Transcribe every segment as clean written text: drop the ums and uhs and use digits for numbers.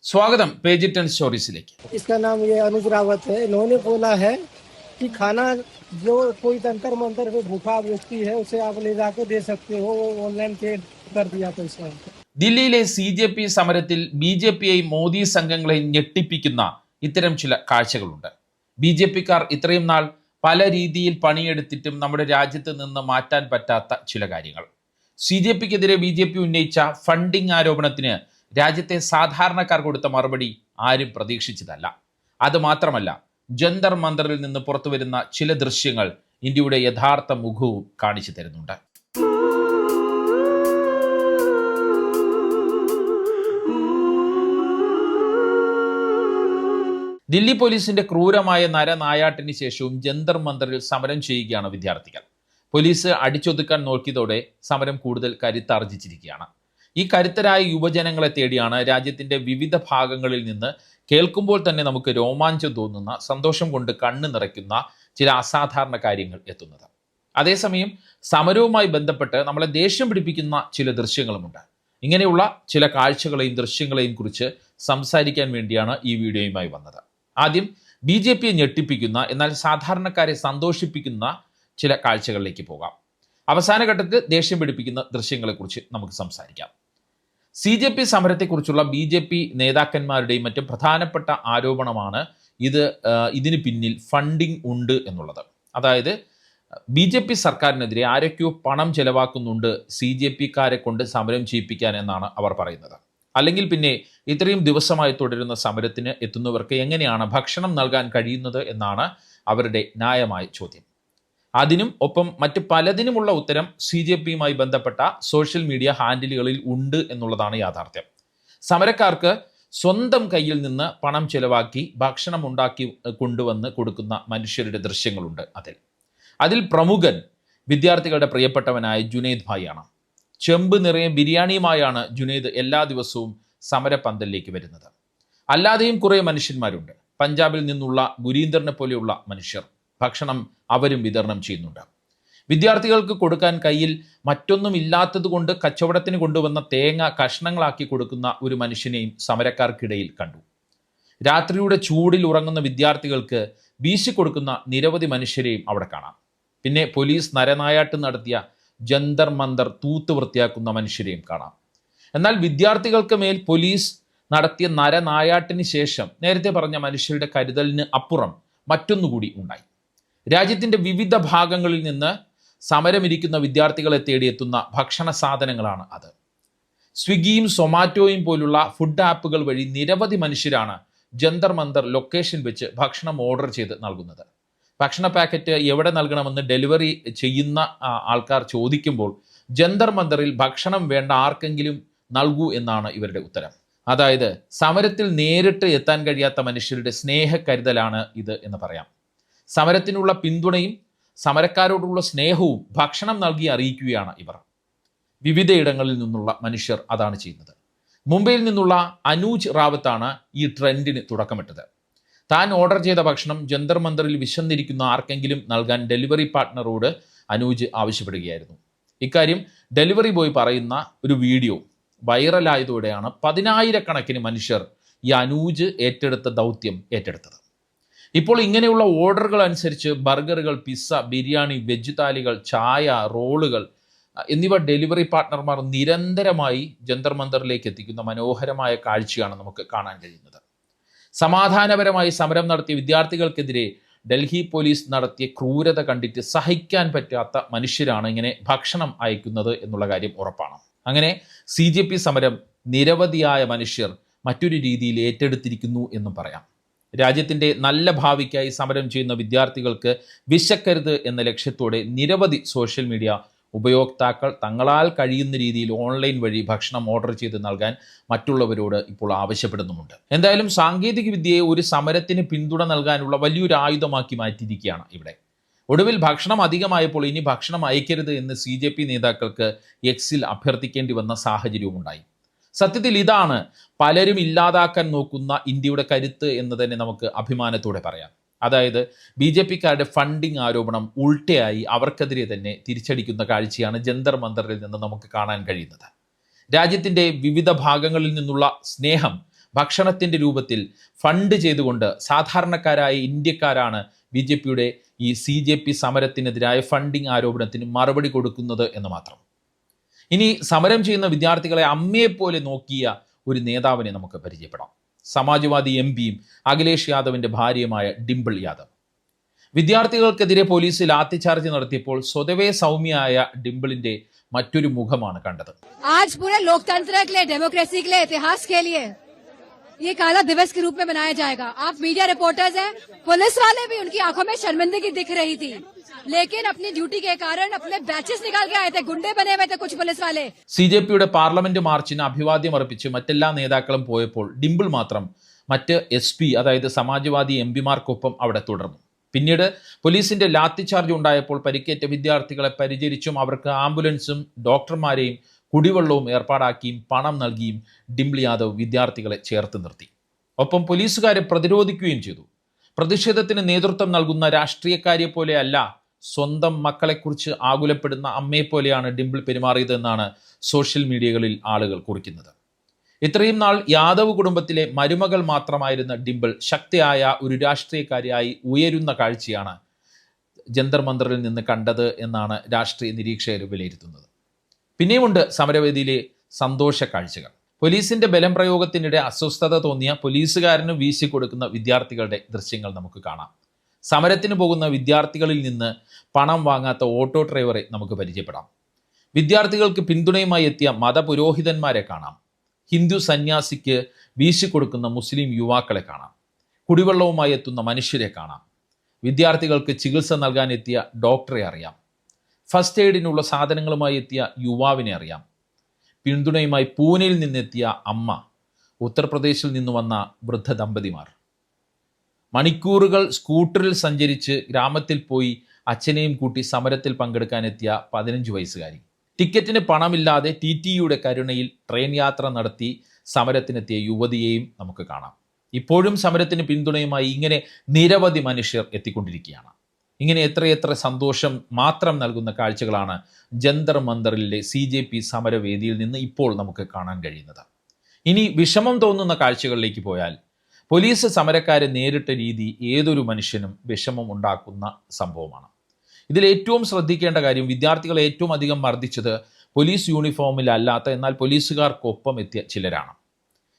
स्वागतम पेज 10 സ്റ്റോറീസിലേക്ക്. इसका नाम ये अनुज रावत है। इन्होंने बोला है कि खाना जो कोई जंतर मंतर पे भूखा व्यक्ति है उसे आप ले जाके दे सकते हो, वो ऑनलाइन पे कर दिया था इसका। ദില്ലിയിലെ CJP സമരത്തിൽ BJPയെയും മോദി സംഘങ്ങളെയും ഞെട്ടിപ്പിക്കുന്ന ഇത്തരം ചില കാഴ്ചകളുണ്ട്. BJPക്കാർ ഇത്രയും നാൾ പല രീതിയിൽ പണിയെടുത്തിട്ടും നമ്മുടെ രാജ്യത്ത് നിന്ന് മാറ്റാൻ പറ്റാത്ത ചില കാര്യങ്ങൾ. CJPക്കെതിരെ BJP ഉന്നയിച്ച ഫണ്ടിംഗ് ആരോപണത്തിന് രാജ്യത്തെ സാധാരണക്കാർ കൊടുത്ത മറുപടി ആരും പ്രതീക്ഷിച്ചതല്ല. അതുമാത്രമല്ല, ജന്തർ മന്ദറിൽ നിന്ന് പുറത്തു വരുന്ന ചില ദൃശ്യങ്ങൾ ഇന്ത്യയുടെ യഥാർത്ഥ മുഖവും കാണിച്ചു തരുന്നുണ്ട്. ദില്ലി പോലീസിന്റെ ക്രൂരമായ നരനായാട്ടിന് ശേഷവും ജന്തർ മന്ദറിൽ സമരം ചെയ്യുകയാണ് വിദ്യാർത്ഥികൾ. പോലീസ് അടിച്ചൊതുക്കാൻ നോക്കിയതോടെ സമരം കൂടുതൽ കരുത്താർജിച്ചിരിക്കുകയാണ്. ഈ കരുത്തരായ യുവജനങ്ങളെ തേടിയാണ് രാജ്യത്തിന്റെ വിവിധ ഭാഗങ്ങളിൽ നിന്ന് കേൾക്കുമ്പോൾ തന്നെ നമുക്ക് രോമാഞ്ചം തോന്നുന്ന, സന്തോഷം കൊണ്ട് കണ്ണ് നിറയ്ക്കുന്ന ചില അസാധാരണ കാര്യങ്ങൾ എത്തുന്നത്. അതേസമയം സമരവുമായി ബന്ധപ്പെട്ട് നമ്മളെ ദേഷ്യം പിടിപ്പിക്കുന്ന ചില ദൃശ്യങ്ങളുമുണ്ട്. ഇങ്ങനെയുള്ള ചില കാഴ്ചകളെയും ദൃശ്യങ്ങളെയും കുറിച്ച് സംസാരിക്കാൻ വേണ്ടിയാണ് ഈ വീഡിയോയുമായി വന്നത്. ആദ്യം BJPയെ ഞെട്ടിപ്പിക്കുന്ന എന്നാൽ സാധാരണക്കാരെ സന്തോഷിപ്പിക്കുന്ന ചില കാഴ്ചകളിലേക്ക് പോകാം. അവസാന ഘട്ടത്തിൽ ദേഷ്യം പിടിപ്പിക്കുന്ന ദൃശ്യങ്ങളെക്കുറിച്ച് നമുക്ക് സംസാരിക്കാം. CJP സമരത്തെക്കുറിച്ചുള്ള BJP നേതാക്കന്മാരുടെയും മറ്റും പ്രധാനപ്പെട്ട ആരോപണമാണ് ഇതിന് പിന്നിൽ ഫണ്ടിങ് ഉണ്ട് എന്നുള്ളത്. അതായത് BJP സർക്കാരിനെതിരെ ആരൊക്കെയോ പണം ചെലവാക്കുന്നുണ്ട് CJPക്കാരെ കൊണ്ട് സമരം ചെയ്യിപ്പിക്കാൻ എന്നാണ് അവർ പറയുന്നത്. അല്ലെങ്കിൽ പിന്നെ ഇത്രയും ദിവസമായി തുടരുന്ന സമരത്തിന് എത്തുന്നവർക്ക് എങ്ങനെയാണ് ഭക്ഷണം നൽകാൻ കഴിയുന്നത് എന്നാണ് അവരുടെ ന്യായമായ ചോദ്യം. അതിനും ഒപ്പം മറ്റ് പലതിനുമുള്ള ഉത്തരം CJPയുമായി ബന്ധപ്പെട്ട സോഷ്യൽ മീഡിയ ഹാൻഡിലുകളിൽ ഉണ്ട് എന്നുള്ളതാണ് യാഥാർത്ഥ്യം. സമരക്കാർക്ക് സ്വന്തം കയ്യിൽ നിന്ന് പണം ചെലവാക്കി ഭക്ഷണം ഉണ്ടാക്കി കൊണ്ടുവന്ന് കൊടുക്കുന്ന മനുഷ്യരുടെ ദൃശ്യങ്ങളുണ്ട്. അതിൽ പ്രമുഖൻ വിദ്യാർത്ഥികളുടെ പ്രിയപ്പെട്ടവനായ ജുനൈദ് ഭായിയാണ്. ചെമ്പ് നിറയെ ബിരിയാണിയുമായാണ് ജുനൈദ് എല്ലാ ദിവസവും സമരപന്തലിലേക്ക് വരുന്നത്. അല്ലാതെയും കുറേ മനുഷ്യന്മാരുണ്ട്. പഞ്ചാബിൽ നിന്നുള്ള ഗുരീന്ദറിനെ പോലെയുള്ള മനുഷ്യർ ഭക്ഷണം അവരും വിതരണം ചെയ്യുന്നുണ്ട്. വിദ്യാർത്ഥികൾക്ക് കൊടുക്കാൻ കയ്യിൽ മറ്റൊന്നും ഇല്ലാത്തത് കൊണ്ട് കച്ചവടത്തിന് കൊണ്ടുവന്ന തേങ്ങ കഷ്ണങ്ങളാക്കി കൊടുക്കുന്ന ഒരു മനുഷ്യനെയും സമരക്കാർക്കിടയിൽ കണ്ടു. രാത്രിയുടെ ചൂടിൽ ഉറങ്ങുന്ന വിദ്യാർത്ഥികൾക്ക് വീശിക്കൊടുക്കുന്ന നിരവധി മനുഷ്യരെയും അവിടെ കാണാം. പിന്നെ പോലീസ് നരനായാട്ട് നടത്തിയ ജന്തർ മന്ദർ തൂത്ത് വൃത്തിയാക്കുന്ന മനുഷ്യരെയും കാണാം. എന്നാൽ വിദ്യാർത്ഥികൾക്ക് മേൽ പോലീസ് നടത്തിയ നരനായാട്ടിന് ശേഷം നേരത്തെ പറഞ്ഞ മനുഷ്യരുടെ കരുതലിന് അപ്പുറം മറ്റൊന്നുകൂടി ഉണ്ടായി. രാജ്യത്തിൻ്റെ വിവിധ ഭാഗങ്ങളിൽ നിന്ന് സമരമിരിക്കുന്ന വിദ്യാർത്ഥികളെ തേടിയെത്തുന്ന ഭക്ഷണ സാധനങ്ങളാണ് അത്. സ്വിഗ്ഗിയും സൊമാറ്റോയും പോലുള്ള ഫുഡ് ആപ്പുകൾ വഴി നിരവധി മനുഷ്യരാണ് ജന്തർ മന്ദർ ലൊക്കേഷൻ വെച്ച് ഭക്ഷണം ഓർഡർ ചെയ്ത് നൽകുന്നത്. ഭക്ഷണ പാക്കറ്റ് എവിടെ നൽകണമെന്ന് ഡെലിവറി ചെയ്യുന്ന ആൾക്കാർ ചോദിക്കുമ്പോൾ ജന്തർ മന്ദറിൽ ഭക്ഷണം വേണ്ട ആർക്കെങ്കിലും നൽകൂ എന്നാണ് ഇവരുടെ ഉത്തരം. അതായത് സമരത്തിൽ നേരിട്ട് എത്താൻ കഴിയാത്ത മനുഷ്യരുടെ സ്നേഹക്കരുതലാണ് ഇത് എന്ന് പറയാം. സമരത്തിനുള്ള പിന്തുണയും സമരക്കാരോടുള്ള സ്നേഹവും ഭക്ഷണം നൽകി അറിയിക്കുകയാണ് ഇവർ. വിവിധയിടങ്ങളിൽ നിന്നുള്ള മനുഷ്യർ അതാണ് ചെയ്യുന്നത്. മുംബൈയിൽ നിന്നുള്ള അനൂജ് റാവത്താണ് ഈ ട്രെൻഡിന് തുടക്കമിട്ടത്. താൻ ഓർഡർ ചെയ്ത ഭക്ഷണം ജന്തർ മന്ദറിൽ വിശന്നിരിക്കുന്ന ആർക്കെങ്കിലും നൽകാൻ ഡെലിവറി പാർട്ട്ണറോട് അനൂജ് ആവശ്യപ്പെടുകയായിരുന്നു. ഇക്കാര്യം ഡെലിവറി ബോയ് പറയുന്ന ഒരു വീഡിയോ വൈറലായതോടെയാണ് 10,000-കണക്കിന് മനുഷ്യർ ഈ അനൂജ് ഏറ്റെടുത്ത ദൗത്യം ഏറ്റെടുത്തത്. ഇപ്പോൾ ഇങ്ങനെയുള്ള ഓർഡറുകൾ അനുസരിച്ച് ബർഗറുകൾ, പിസ്സ, ബിരിയാണി, വെജ് താലികൾ, ചായ, റോളുകൾ എന്നിവ ഡെലിവറി പാർട്ട്ണർമാർ നിരന്തരമായി ജന്തർ മന്ദറിലേക്ക് എത്തിക്കുന്ന മനോഹരമായ കാഴ്ചയാണ് നമുക്ക് കാണാൻ കഴിയുന്നത്. സമാധാനപരമായി സമരം നടത്തിയ വിദ്യാർത്ഥികൾക്കെതിരെ ഡൽഹി പോലീസ് നടത്തിയ ക്രൂരത കണ്ടിട്ട് സഹിക്കാൻ പറ്റാത്ത മനുഷ്യരാണ് ഇങ്ങനെ ഭക്ഷണം അയക്കുന്നത് എന്നുള്ള കാര്യം ഉറപ്പാണ്. അങ്ങനെ CJP സമരം നിരവധിയായ മനുഷ്യർ മറ്റൊരു രീതിയിൽ ഏറ്റെടുത്തിരിക്കുന്നു എന്നും പറയാം. രാജ്യത്തിൻ്റെ നല്ല ഭാവിക്കായി സമരം ചെയ്യുന്ന വിദ്യാർത്ഥികൾക്ക് വിശക്കരുത് എന്ന ലക്ഷ്യത്തോടെ നിരവധി സോഷ്യൽ മീഡിയ ഉപയോക്താക്കൾ തങ്ങളാൽ കഴിയുന്ന രീതിയിൽ ഓൺലൈൻ വഴി ഭക്ഷണം ഓർഡർ ചെയ്ത് നൽകാൻ മറ്റുള്ളവരോട് ഇപ്പോൾ ആവശ്യപ്പെടുന്നുമുണ്ട്. എന്തായാലും സാങ്കേതിക വിദ്യയെ ഒരു സമരത്തിന് പിന്തുണ നൽകാനുള്ള വലിയൊരു ആയുധമാക്കി മാറ്റിയിരിക്കുകയാണ് ഇവിടെ. ഒടുവിൽ ഭക്ഷണം അധികമായപ്പോൾ ഇനി ഭക്ഷണം അയക്കരുത് എന്ന് CJP നേതാക്കൾക്ക് Xൽ അഭ്യർത്ഥിക്കേണ്ടി വന്ന സാഹചര്യവും ഉണ്ടായി. സത്യത്തിൽ ഇതാണ് പലരും ഇല്ലാതാക്കാൻ നോക്കുന്ന ഇന്ത്യയുടെ കരുത്ത് എന്ന് തന്നെ നമുക്ക് അഭിമാനത്തോടെ പറയാം. അതായത് BJPക്കാരുടെ ഫണ്ടിങ് ആരോപണം ഉൾട്ടയായി അവർക്കെതിരെ തന്നെ തിരിച്ചടിക്കുന്ന കാഴ്ചയാണ് ജന്തർ മന്ദറിൽ നിന്ന് നമുക്ക് കാണാൻ കഴിയുന്നത്. രാജ്യത്തിൻ്റെ വിവിധ ഭാഗങ്ങളിൽ നിന്നുള്ള സ്നേഹം ഭക്ഷണത്തിൻ്റെ രൂപത്തിൽ ഫണ്ട് ചെയ്തുകൊണ്ട് സാധാരണക്കാരായ ഇന്ത്യക്കാരാണ് BJPയുടെ ഈ CJP സമരത്തിനെതിരായ ഫണ്ടിങ് ആരോപണത്തിന് മറുപടി കൊടുക്കുന്നത് എന്ന് മാത്രം. ഇനി സമരം ചെയ്യുന്ന വിദ്യാർത്ഥികളെ അമ്മയെപ്പോലെ നോക്കിയ ഒരു നേതാവിനെ നമുക്ക് പരിചയപ്പെടാം. സമാജ്വാദി MPയും അഖിലേഷ് യാദവിൻ്റെ ഭാര്യയുമായ ഡിംപിൾ യാദവ്. വിദ്യാർത്ഥികൾക്കെതിരെ പോലീസ് ലാത്തിചാർജ് നടത്തിയപ്പോൾ സ്വതവേ സൗമ്യയായ ഡിംപിളിന്റെ മറ്റൊരു മുഖമാണ് കണ്ടത്. आज पूरे लोकतंत्र के लिए, डेमोक्रेसी के लिए, इतिहास के लिए ये काला दिवस के रूप में मनाया जाएगा. आप मीडिया रिपोर्टर्स हैं, पुलिस वाले भी उनकी आंखों में शर्मिंदगी दिख रही थी, लेकिन अपनी ड्यूटी के कारण अपने बैचेस निकाल के आए थे. गुंडे बने हुए थे कुछ पुलिस वाले. CJPയുടെ പാർലമെന്റ് മാർച്ചിന് അഭിവാദ്യം അർപ്പിച്ച് മറ്റെല്ലാ നേതാക്കളും പോയപ്പോൾ ഡിംപിൾ മാത്രം മറ്റ് SP അതായത് സമാജ്വാദി MPമാർക്കൊപ്പം അവിടെ തുടർന്നു. പിന്നീട് പോലീസിന്റെ ലാത്തിചാർജ് ഉണ്ടായപ്പോൾ പരിക്കേറ്റ വിദ്യാർത്ഥികളെ പരിചരിച്ചും അവർക്ക് ആംബുലൻസും ഡോക്ടർമാരെയും കുടിവെള്ളവും ഏർപ്പാടാക്കിയും പണം നൽകിയും ഡിംപിൾ യാദവ് വിദ്യാർത്ഥികളെ ചേർത്ത് നിർത്തി. ഒപ്പം പോലീസുകാരെ പ്രതിരോധിക്കുകയും ചെയ്തു. പ്രതിഷേധത്തിന് നേതൃത്വം നൽകുന്ന രാഷ്ട്രീയക്കാരെ പോലെയല്ല, സ്വന്തം മക്കളെക്കുറിച്ച് ആകുലപ്പെടുന്ന അമ്മയെപ്പോലെയാണ് ഡിംപിൾ പെരുമാറിയതെന്നാണ് സോഷ്യൽ മീഡിയകളിൽ ആളുകൾ കുറിക്കുന്നത്. ഇത്രയും നാൾ യാദവ് കുടുംബത്തിലെ മരുമകൾ മാത്രമായിരുന്ന ഡിംപിൾ ശക്തിയായ ഒരു രാഷ്ട്രീയക്കാരിയായി ഉയരുന്ന കാഴ്ചയാണ് ജന്തർ മന്ദറിൽ നിന്ന് കണ്ടത് എന്നാണ് രാഷ്ട്രീയ നിരീക്ഷകർ വിലയിരുത്തുന്നത്. പിന്നെയുമുണ്ട് സമരവേദിയിലെ സന്തോഷ കാഴ്ചകൾ. പോലീസിന്റെ ബലം പ്രയോഗത്തിനിടെ അസ്വസ്ഥത തോന്നിയ പോലീസുകാരന് വീശിക്കൊടുക്കുന്ന വിദ്യാർത്ഥികളുടെ ദൃശ്യങ്ങൾ നമുക്ക് കാണാം. സമരത്തിന് പോകുന്ന വിദ്യാർത്ഥികളിൽ നിന്ന് പണം വാങ്ങാത്ത ഓട്ടോ ഡ്രൈവറെ നമുക്ക് പരിചയപ്പെടാം. വിദ്യാർത്ഥികൾക്ക് പിന്തുണയുമായി എത്തിയ മതപുരോഹിതന്മാരെ കാണാം. ഹിന്ദു സന്യാസിക്ക് വീശിക്കൊടുക്കുന്ന മുസ്ലിം യുവാക്കളെ കാണാം. കുടിവെള്ളവുമായി എത്തുന്ന മനുഷ്യരെ കാണാം. വിദ്യാർത്ഥികൾക്ക് ചികിത്സ നൽകാൻ എത്തിയ ഡോക്ടറെ അറിയാം. ഫസ്റ്റ് എയ്ഡിനുള്ള സാധനങ്ങളുമായി എത്തിയ യുവാവിനെ അറിയാം. പിന്തുണയുമായി പൂനെയിൽ നിന്നെത്തിയ അമ്മ, ഉത്തർപ്രദേശിൽ നിന്ന് വന്ന വൃദ്ധ ദമ്പതിമാർ, മണിക്കൂറുകൾ സ്കൂട്ടറിൽ സഞ്ചരിച്ച് ഗ്രാമത്തിൽ പോയി അച്ഛനെയും കൂട്ടി സമരത്തിൽ പങ്കെടുക്കാനെത്തിയ 15 വയസ്സുകാരി, ടിക്കറ്റിന് പണമില്ലാതെ TTEയുടെ കരുണയിൽ ട്രെയിൻ യാത്ര നടത്തി സമരത്തിനെത്തിയ യുവതിയെയും നമുക്ക് കാണാം. ഇപ്പോഴും സമരത്തിന് പിന്തുണയുമായി ഇങ്ങനെ നിരവധി മനുഷ്യർ എത്തിക്കൊണ്ടിരിക്കുകയാണ്. ഇങ്ങനെ എത്രയെത്ര സന്തോഷം മാത്രം നൽകുന്ന കാഴ്ചകളാണ് ജന്തർ മന്ദറിലെ CJP സമരവേദിയിൽ നിന്ന് ഇപ്പോൾ നമുക്ക് കാണാൻ കഴിയുന്നത്. ഇനി വിഷമം തോന്നുന്ന കാഴ്ചകളിലേക്ക് പോയാൽ, പോലീസ് സമരക്കാരെ നേരിട്ട രീതി ഏതൊരു മനുഷ്യനും വിഷമം ഉണ്ടാക്കുന്ന സംഭവമാണ്. ഇതിൽ ഏറ്റവും ശ്രദ്ധിക്കേണ്ട കാര്യം, വിദ്യാർത്ഥികളെ ഏറ്റവും അധികം മർദ്ദിച്ചത് പോലീസ് യൂണിഫോമിലല്ലാത്ത എന്നാൽ പോലീസുകാർക്കൊപ്പം എത്തിയ ചിലരാണ്.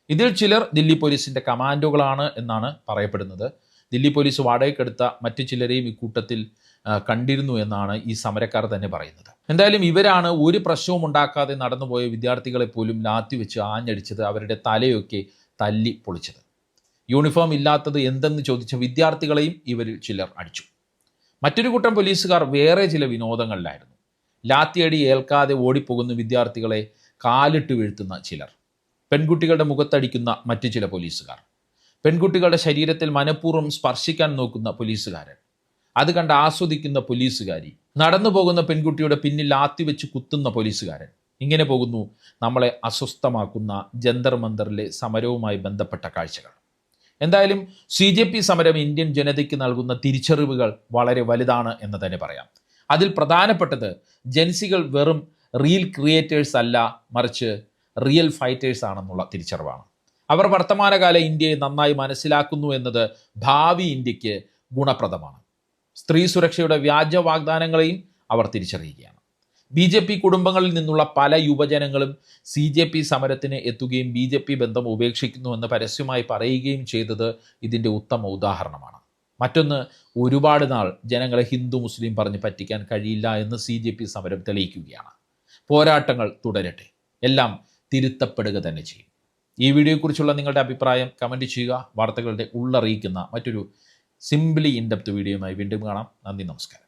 ഇതിൽ ചിലർ ദില്ലി പോലീസിന്റെ കമാൻഡോകളാണ് എന്നാണ് പറയപ്പെടുന്നത്. ദില്ലി പോലീസ് വാടകയ്ക്കെടുത്ത മറ്റു ചിലരെയും ഇക്കൂട്ടത്തിൽ കണ്ടിരുന്നു എന്നാണ് ഈ സമരക്കാർ തന്നെ പറയുന്നത്. എന്തായാലും ഇവരാണ് ഒരു പ്രശ്നവും ഉണ്ടാക്കാതെ നടന്നുപോയ വിദ്യാർത്ഥികളെ പോലും ലാത്തി വെച്ച് ആഞ്ഞടിച്ചത്, അവരുടെ തലയൊക്കെ തല്ലി പൊളിച്ചത്. യൂണിഫോം ഇല്ലാത്തത് എന്തെന്ന് ചോദിച്ച വിദ്യാർത്ഥികളെയും ഇവരിൽ ചിലർ അടിച്ചു. മറ്റൊരു കൂട്ടം പോലീസുകാർ വേറെ ചില വിനോദങ്ങളിലായിരുന്നു. ലാത്തിയടി ഏൽക്കാതെ ഓടിപ്പോകുന്ന വിദ്യാർത്ഥികളെ കാലിട്ട് വീഴ്ത്തുന്ന ചിലർ, പെൺകുട്ടികളുടെ മുഖത്തടിക്കുന്ന മറ്റു ചില പോലീസുകാർ, പെൺകുട്ടികളുടെ ശരീരത്തിൽ മനഃപൂർവ്വം സ്പർശിക്കാൻ നോക്കുന്ന പോലീസുകാരൻ, അത് കണ്ട് ആസ്വദിക്കുന്ന പോലീസുകാരി, നടന്നു പോകുന്ന പെൺകുട്ടിയുടെ പിന്നിൽ ലാത്തി വെച്ച് കുത്തുന്ന പോലീസുകാരൻ. ഇങ്ങനെ പോകുന്നു നമ്മളെ അസ്വസ്ഥമാക്കുന്ന ജന്തർ മന്ദറിലെ സമരവുമായി ബന്ധപ്പെട്ട കാഴ്ചകൾ. എന്തായാലും CJP സമരം ഇന്ത്യൻ ജനതയ്ക്ക് നൽകുന്ന തിരിച്ചറിവുകൾ വളരെ വലുതാണ് എന്ന് തന്നെ പറയാം. അതിൽ പ്രധാനപ്പെട്ടത് ജൻസികൾ വെറും റിയൽ ക്രിയേറ്റേഴ്സ് അല്ല, മറിച്ച് റിയൽ ഫൈറ്റേഴ്സ് ആണെന്നുള്ള തിരിച്ചറിവാണ്. അവർ വർത്തമാനകാല ഇന്ത്യയെ നന്നായി മനസ്സിലാക്കുന്നു എന്നത് ഭാവി ഇന്ത്യക്ക് ഗുണപ്രദമാണ്. സ്ത്രീ സുരക്ഷയുടെ വ്യാജ വാഗ്ദാനങ്ങളെയും അവർ തിരിച്ചറിയുകയാണ്. BJP കുടുംബങ്ങളിൽ നിന്നുള്ള പല യുവജനങ്ങളും CJP സമരത്തിന് എത്തുകയും BJP ബന്ധം ഉപേക്ഷിക്കുന്നുവെന്ന് പരസ്യമായി പറയുകയും ചെയ്തത് ഇതിൻ്റെ ഉത്തമ ഉദാഹരണമാണ്. മറ്റൊന്ന്, ഒരുപാട് നാൾ ജനങ്ങളെ ഹിന്ദു മുസ്ലിം പറഞ്ഞ് പറ്റിക്കാൻ കഴിയില്ല എന്ന് CJP സമരം തെളിയിക്കുകയാണ്. പോരാട്ടങ്ങൾ തുടരട്ടെ, എല്ലാം തിരുത്തപ്പെടുക തന്നെ ചെയ്യും. ഈ വീഡിയോയെക്കുറിച്ചുള്ള നിങ്ങളുടെ അഭിപ്രായം കമൻറ്റ് ചെയ്യുക. വാർത്തകളുടെ ഉള്ളറിയിക്കുന്ന മറ്റൊരു സിംപ്ലി ഇൻ ഡെപ്ത് വീഡിയോയുമായി വീണ്ടും കാണാം. നന്ദി, നമസ്കാരം.